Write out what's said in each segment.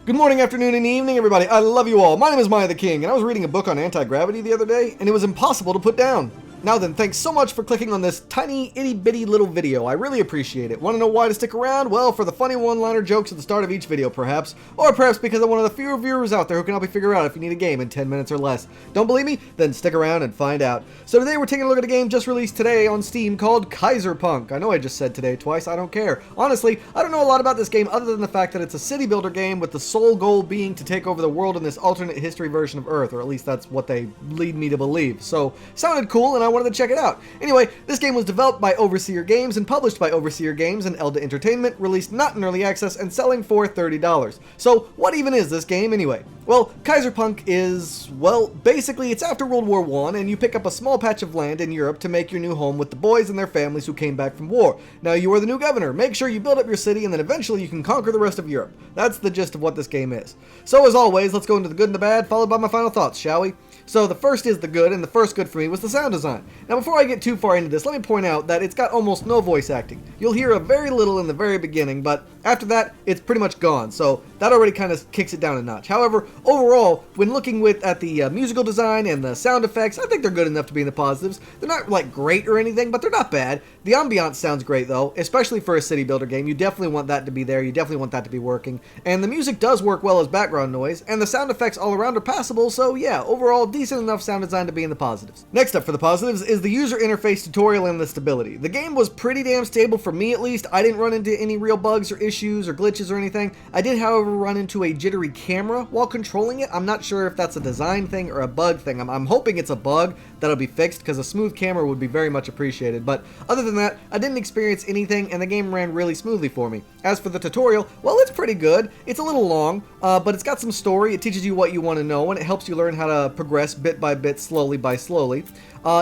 Good morning, afternoon, and evening, everybody. I love you all. My name is miahtheking, and I was reading a book on anti-gravity the other day, and it was impossible to put down. Now then, thanks so much for clicking on this tiny, itty-bitty little video. I really appreciate it. Want to know why to stick around? Well, for the funny one-liner jokes at the start of each video, perhaps. Or perhaps because I'm one of the few viewers out there who can help you figure out if you need a game in 10 minutes or less. Don't believe me? Then stick around and find out. So today we're taking a look at a game just released today on Steam called Kaiserpunk. I know I just said today twice, I don't care. Honestly, I don't know a lot about this game other than the fact that it's a city builder game with the sole goal being to take over the world in this alternate history version of Earth, or at least that's what they lead me to believe. So, sounded cool and I wanted to check it out. Anyway, this game was developed by Overseer Games and published by Overseer Games and Elda Entertainment, released not in early access and selling for $30. So what even is this game anyway? Well, Kaiserpunk is, well, basically it's after World War I and you pick up a small patch of land in Europe to make your new home with the boys and their families who came back from war. Now you are the new governor. Make sure you build up your city and then eventually you can conquer the rest of Europe. That's the gist of what this game is. So as always, let's go into the good and the bad, followed by my final thoughts, shall we? So the first is the good, and the first good for me was the sound design. Now before I get too far into this, let me point out that it's got almost no voice acting. You'll hear a very little in the very beginning, but after that, it's pretty much gone, so that already kind of kicks it down a notch. However, overall, when looking at the musical design and the sound effects, I think they're good enough to be in the positives. They're not like great or anything, but they're not bad. The ambiance sounds great though, especially for a city builder game. You definitely want that to be there, you definitely want that to be working. And the music does work well as background noise, and the sound effects all around are passable, so yeah, overall, decent enough sound design to be in the positives. Next up for the positives is the user interface tutorial and the stability. The game was pretty damn stable for me at least. I didn't run into any real bugs or issues or glitches or anything. I did, however, run into a jittery camera while controlling it. I'm not sure if that's a design thing or a bug thing. I'm hoping it's a bug that'll be fixed because a smooth camera would be very much appreciated. But other than that, I didn't experience anything and the game ran really smoothly for me. As for the tutorial, well, it's pretty good. It's a little long, but it's got some story. It teaches you what you want to know and it helps you learn how to progress bit by bit, slowly by slowly.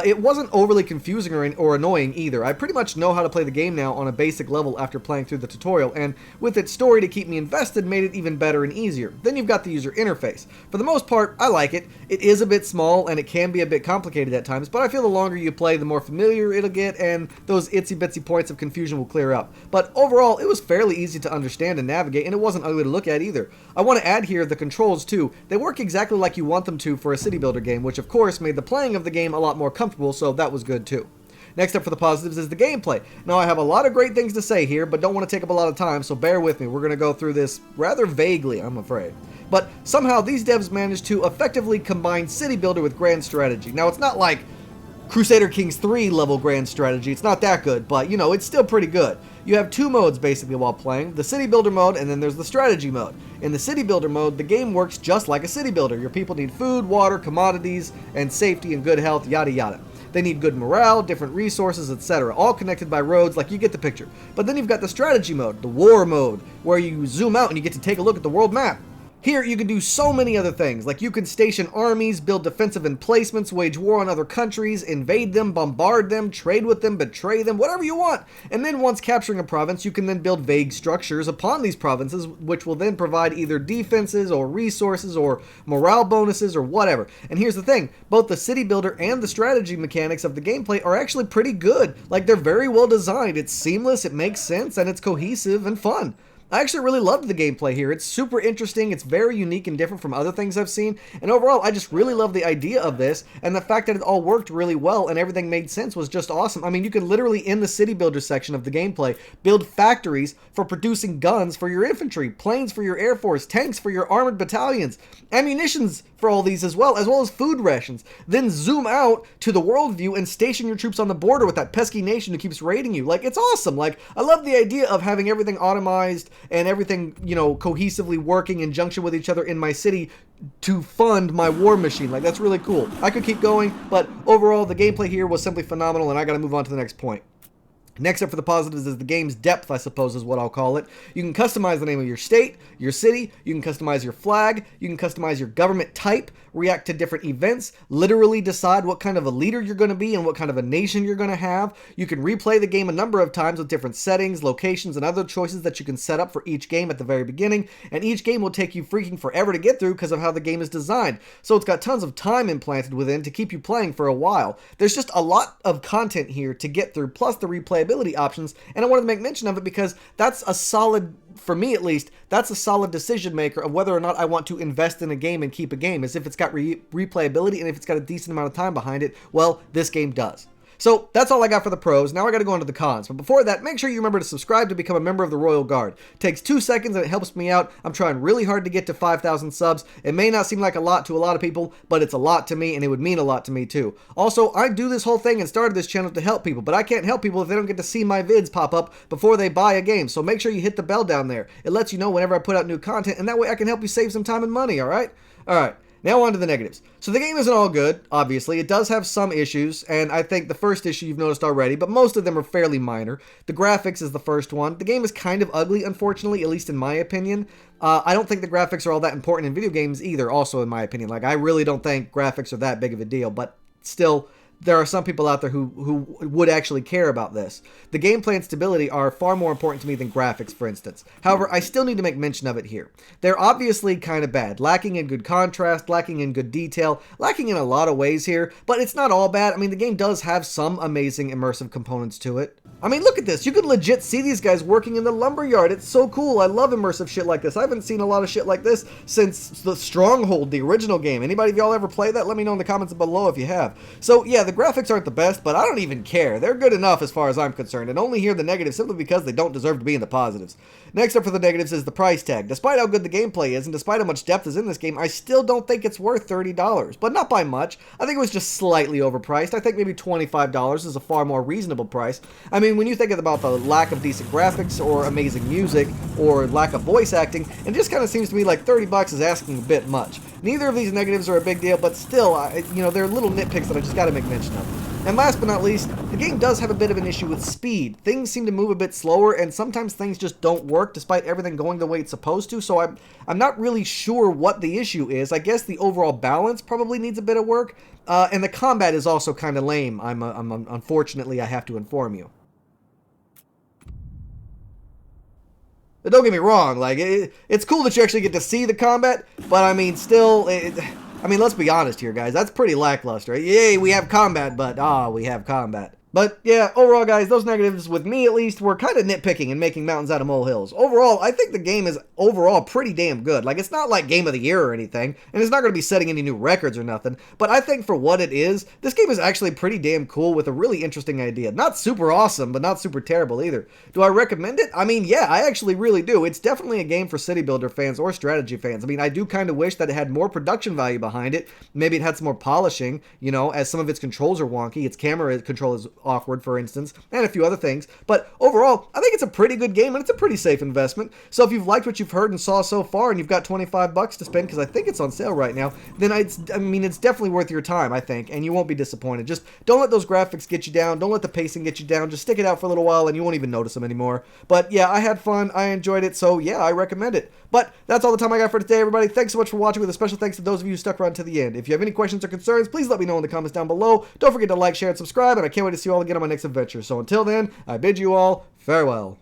It wasn't overly confusing or annoying either. I pretty much know how to play the game now on a basic level after playing through the tutorial, and with its story to keep me invested made it even better and easier. Then you've got the user interface. For the most part, I like it. It is a bit small and it can be a bit complicated at times, but I feel the longer you play, the more familiar it'll get and those itsy bitsy points of confusion will clear up. But overall, it was fairly easy to understand and navigate, and it wasn't ugly to look at either. I want to add here the controls too. They work exactly like you want them to for a city builder game, which of course made the playing of the game a lot more comfortable, so that was good too. Next up for the positives is the gameplay. Now I have a lot of great things to say here, but don't want to take up a lot of time, so bear with me. We're going to go through this rather vaguely, I'm afraid. But somehow these devs managed to effectively combine city builder with grand strategy. Now it's not like Crusader Kings 3 level grand strategy, it's not that good, but you know, it's still pretty good. You have two modes basically while playing, the city builder mode and then there's the strategy mode. In the city builder mode, the game works just like a city builder. Your people need food, water, commodities, and safety and good health, yada yada. They need good morale, different resources, etc. All connected by roads, like you get the picture. But then you've got the strategy mode, the war mode, where you zoom out and you get to take a look at the world map. Here, you can do so many other things, like you can station armies, build defensive emplacements, wage war on other countries, invade them, bombard them, trade with them, betray them, whatever you want. And then once capturing a province, you can then build vague structures upon these provinces, which will then provide either defenses or resources or morale bonuses or whatever. And here's the thing, both the city builder and the strategy mechanics of the gameplay are actually pretty good. Like, they're very well designed, it's seamless, it makes sense, and it's cohesive and fun. I actually really loved the gameplay here. It's super interesting, it's very unique and different from other things I've seen, and overall I just really love the idea of this, and the fact that it all worked really well and everything made sense was just awesome. I mean, you can literally, in the city builder section of the gameplay, build factories for producing guns for your infantry, planes for your air force, tanks for your armored battalions, ammunitions for all these as well as food rations. Then zoom out to the world view and station your troops on the border with that pesky nation who keeps raiding you. Like, it's awesome. Like, I love the idea of having everything automized and everything, you know, cohesively working in junction with each other in my city to fund my war machine. Like, that's really cool. I could keep going, but overall the gameplay here was simply phenomenal, and I gotta move on to the next point. Next up for the positives is the game's depth, I suppose is what I'll call it. You can customize the name of your state, your city, you can customize your flag, you can customize your government type, react to different events, literally decide what kind of a leader you're going to be and what kind of a nation you're going to have. You can replay the game a number of times with different settings, locations, and other choices that you can set up for each game at the very beginning, and each game will take you freaking forever to get through because of how the game is designed. So it's got tons of time implanted within to keep you playing for a while. There's just a lot of content here to get through, plus the replayability replayability options, and I wanted to make mention of it because that's a solid, for me at least, that's a solid decision maker of whether or not I want to invest in a game and keep a game, as if it's got replayability and if it's got a decent amount of time behind it. Well, this game does. So that's all I got for the pros. Now I got to go on to the cons. But before that, make sure you remember to subscribe to become a member of the Royal Guard. It takes 2 seconds and it helps me out. I'm trying really hard to get to 5,000 subs. It may not seem like a lot to a lot of people, but it's a lot to me and it would mean a lot to me too. Also, I do this whole thing and started this channel to help people, but I can't help people if they don't get to see my vids pop up before they buy a game. So make sure you hit the bell down there. It lets you know whenever I put out new content, and that way I can help you save some time and money, alright? Alright. Now on to the negatives. So the game isn't all good, obviously. It does have some issues, and I think the first issue you've noticed already, but most of them are fairly minor. The graphics is the first one. The game is kind of ugly, unfortunately, at least in my opinion. I don't think the graphics are all that important in video games either, also in my opinion. Like, I really don't think graphics are that big of a deal, but still, there are some people out there who would actually care about this. The gameplay and stability are far more important to me than graphics, for instance. However, I still need to make mention of it here. They're obviously kind of bad, lacking in good contrast, lacking in good detail, lacking in a lot of ways here, but it's not all bad. I mean, the game does have some amazing immersive components to it. I mean, look at this. You can legit see these guys working in the lumberyard. It's so cool. I love immersive shit like this. I haven't seen a lot of shit like this since the Stronghold, the original game. Anybody of y'all ever play that? Let me know in the comments below if you have. So, yeah, the graphics aren't the best, but I don't even care. They're good enough as far as I'm concerned, and only hear the negatives simply because they don't deserve to be in the positives. Next up for the negatives is the price tag. Despite how good the gameplay is, and despite how much depth is in this game, I still don't think it's worth $30, but not by much. I think it was just slightly overpriced. I think maybe $25 is a far more reasonable price. I mean, when you think about the lack of decent graphics, or amazing music, or lack of voice acting, it just kind of seems to me like $30 is asking a bit much. Neither of these negatives are a big deal, but still, they're little nitpicks that I just got to make mention of. And last but not least, the game does have a bit of an issue with speed. Things seem to move a bit slower, and sometimes things just don't work despite everything going the way it's supposed to, so I'm not really sure what the issue is. I guess the overall balance probably needs a bit of work, and the combat is also kind of lame, unfortunately, I have to inform you. But don't get me wrong, like, it's cool that you actually get to see the combat, but I mean, still, let's be honest here, guys. That's pretty lackluster. Yay, we have combat, but, we have combat. But, yeah, overall, guys, those negatives, with me at least, were kind of nitpicking and making mountains out of molehills. Overall, I think the game is overall pretty damn good. Like, it's not like Game of the Year or anything, and it's not going to be setting any new records or nothing, but I think for what it is, this game is actually pretty damn cool with a really interesting idea. Not super awesome, but not super terrible either. Do I recommend it? I mean, yeah, I actually really do. It's definitely a game for city builder fans or strategy fans. I mean, I do kind of wish that it had more production value behind it. Maybe it had some more polishing, as some of its controls are wonky. Its camera control is awkward, for instance, and a few other things. But overall, I think it's a pretty good game, and it's a pretty safe investment. So if you've liked what you've heard and saw so far, and you've got $25 to spend, because I think it's on sale right now, then it's definitely worth your time, I think, and you won't be disappointed. Just don't let those graphics get you down. Don't let the pacing get you down. Just stick it out for a little while, and you won't even notice them anymore. But yeah, I had fun. I enjoyed it. So yeah, I recommend it. But that's all the time I got for today, everybody. Thanks so much for watching, with a special thanks to those of you who stuck around to the end. If you have any questions or concerns, please let me know in the comments down below. Don't forget to like, share, and subscribe, and I can't wait to see you all again on my next adventure. So until then, I bid you all farewell.